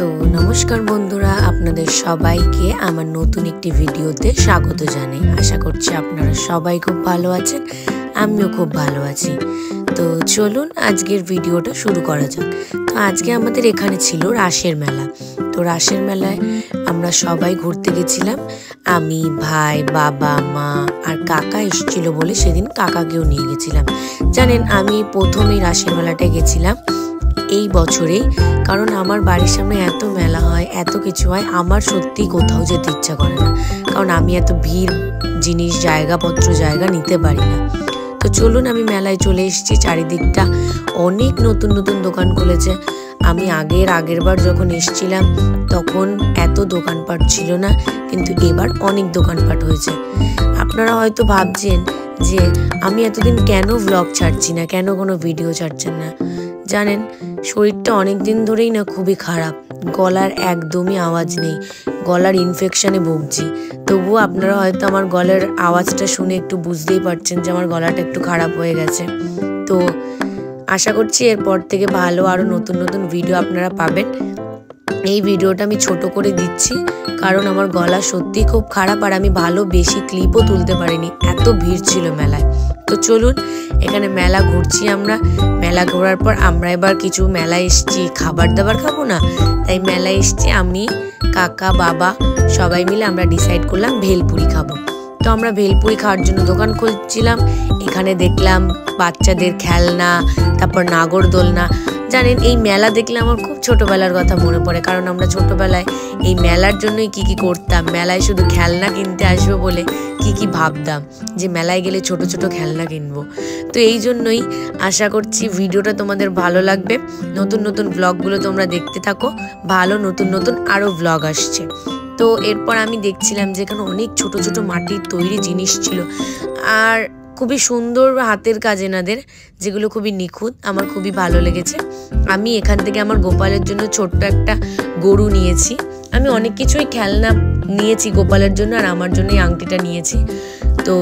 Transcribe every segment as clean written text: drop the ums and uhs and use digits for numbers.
তো নমস্কার বন্ধুরা, আপনাদের সবাইকে আমার নতুন একটি ভিডিওতে স্বাগত জানাই। আশা করছি আপনারা সবাই খুব ভালো আছেন, আমিও খুব ভালো আছি। তো চলুন আজকের ভিডিওটা শুরু করা যাক। তো আজকে আমাদের এখানে ছিল রাসের মেলা। তো রাসের মেলায় আমরা সবাই ঘুরতে গেছিলাম। আমি, ভাই, বাবা, মা আর কাকা এসেছিল বলে সেদিন কাকাকেও নিয়ে গেছিলাম। জানেন, আমি প্রথমেই রাসের মেলাটায় গেছিলাম এই বছরেই, কারণ আমার বাড়ির সামনে এত মেলা হয়, এত কিছু হয়, আমার সত্যি কোথাও যেতে ইচ্ছা করে না, কারণ আমি এত ভিড় জিনিস জায়গা নিতে পারি না। তো চলুন, আমি মেলায় চলে এসেছি। চারিদিকটা অনেক নতুন নতুন দোকান খুলেছে। আমি আগের বার যখন এসেছিলাম তখন এত দোকানপাট ছিল না, কিন্তু এবার অনেক দোকানপাট হয়েছে। আপনারা হয়তো ভাবছেন যে আমি এতদিন কেন ব্লগ ছাড়ছি না, কেন কোনো ভিডিও ছাড়ছেন না। জানেন, শরীরটা অনেক দিন ধরেই না খুবই খারাপ, গলার একদমই আওয়াজ নেই, গলার ইনফেকশানে ভুগছি। তবুও আপনারা হয়তো আমার গলার আওয়াজটা শুনে একটু বুঝতেই পারছেন যে আমার গলাটা একটু খারাপ হয়ে গেছে। তো আশা করছি এরপর থেকে ভালো আরও নতুন নতুন ভিডিও আপনারা পাবেন। এই ভিডিওটা আমি ছোট করে দিচ্ছি কারণ আমার গলা সত্যি খুব খারাপ, আর আমি ভালো বেশি ক্লিপও তুলতে পারিনি, এত ভিড় ছিল মেলায়। তো চলুন, এখানে মেলা ঘুরছি আমরা। মেলা ঘোরার পর আমরা এবার কিছু মেলায় এসছি, খাবার দাবার খাবো না, তাই মেলায় এসছি। আমি, কাকা, বাবা সবাই মিলে আমরা ডিসাইড করলাম ভেলপুরি খাবো। তো আমরা ভেলপুরি খাওয়ার জন্য দোকান খুঁজছিলাম। এখানে দেখলাম বাচ্চাদের খেলনা, তারপর নাগরদোলনা। জানেন, এই মেলা দেখলে আমার খুব ছোটবেলার কথা মনে পড়ে, কারণ আমরা ছোটবেলায় এই মেলার জন্যই কি করতাম, মেলায় শুধু খেলনা কিনতে আসবো বলে কি ভাবতাম যে মেলায় গেলে ছোট ছোট খেলনা কিনবো। তো এই জন্যই আশা করছি ভিডিওটা তোমাদের ভালো লাগবে। নতুন নতুন ব্লগগুলো তোমরা দেখতে থাকো, ভালো নতুন নতুন আরও ব্লগ আসছে। তো এরপর আমি দেখছিলাম যে এখানে অনেক ছোট ছোট মাটির তৈরি জিনিস ছিল, আর খুবই সুন্দর হাতের কাজ এনাদের, যেগুলো খুবই নিখুঁত, আমার খুবই ভালো লেগেছে। আমি এখান থেকে আমার গোপালের জন্য ছোট্ট একটা গরু নিয়েছি। আমি অনেক কিছুই খেলনা নিয়েছি গোপালের জন্য, আর আমার জন্য এই আংটিটা নিয়েছি। তো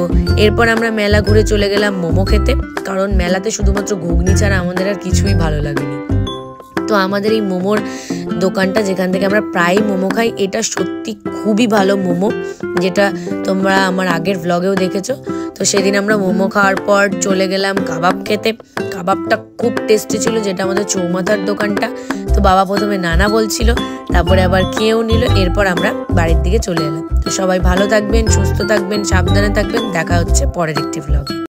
এরপর আমরা মেলা ঘুরে চলে গেলাম মোমো খেতে, কারণ মেলাতে শুধুমাত্র ঘুগনি ছাড়া আমাদের আর কিছুই ভালো লাগেনি। তো আমাদের এই মোমোর দোকানটা, যেখান থেকে আমরা প্রায় মোমো খাই, এটা সত্যি খুবই ভালো মোমো, যেটা তোমরা আমার আগের ব্লগেও দেখেছো। তো সেদিন আমরা মোমো খাওয়ার পর চলে গেলাম কাবাব খেতে। কাবাবটা খুব টেস্টি ছিল, যেটা আমাদের চৌমাথার দোকানটা। তো বাবা প্রথমে নানা বলছিল, তারপরে আবার খেয়েও নিল। এরপর আমরা বাড়ির দিকে চলে এলাম। তো সবাই ভালো থাকবেন, সুস্থ থাকবেন, সাবধানে থাকবেন। দেখা হচ্ছে পরের একটি ব্লগে।